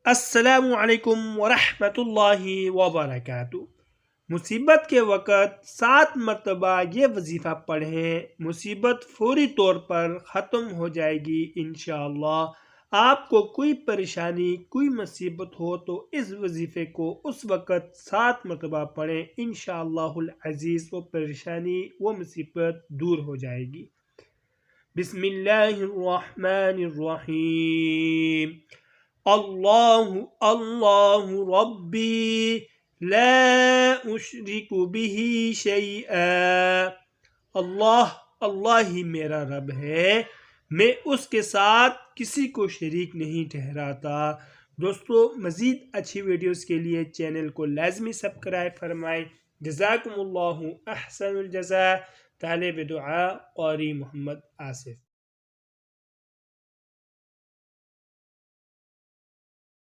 السلام علیکم ورحمۃ اللہ وبرکاتہ۔ مصیبت کے وقت 7 مرتبہ یہ وظیفہ پڑھیں، مصیبت فوری طور پر ختم ہو جائے گی انشاءاللہ۔ آپ کو کوئی پریشانی، کوئی مصیبت ہو تو اس وظیفے کو اس وقت 7 مرتبہ پڑھیں، انشاءاللہ العزیز وہ پریشانی، وہ مصیبت دور ہو جائے گی۔ بسم اللہ الرحمن الرحیم۔ اللہ اللہ ربی لا اشرک بہ شیئا۔ اللہ اللہ ہی میرا رب ہے، میں اس کے ساتھ کسی کو شریک نہیں ٹھہراتا۔ دوستو، مزید اچھی ویڈیوز کے لیے چینل کو لازمی سبسکرائب فرمائیں۔ جزاکم اللہ احسن الجزاء۔ طالب دعا قاری محمد آصف۔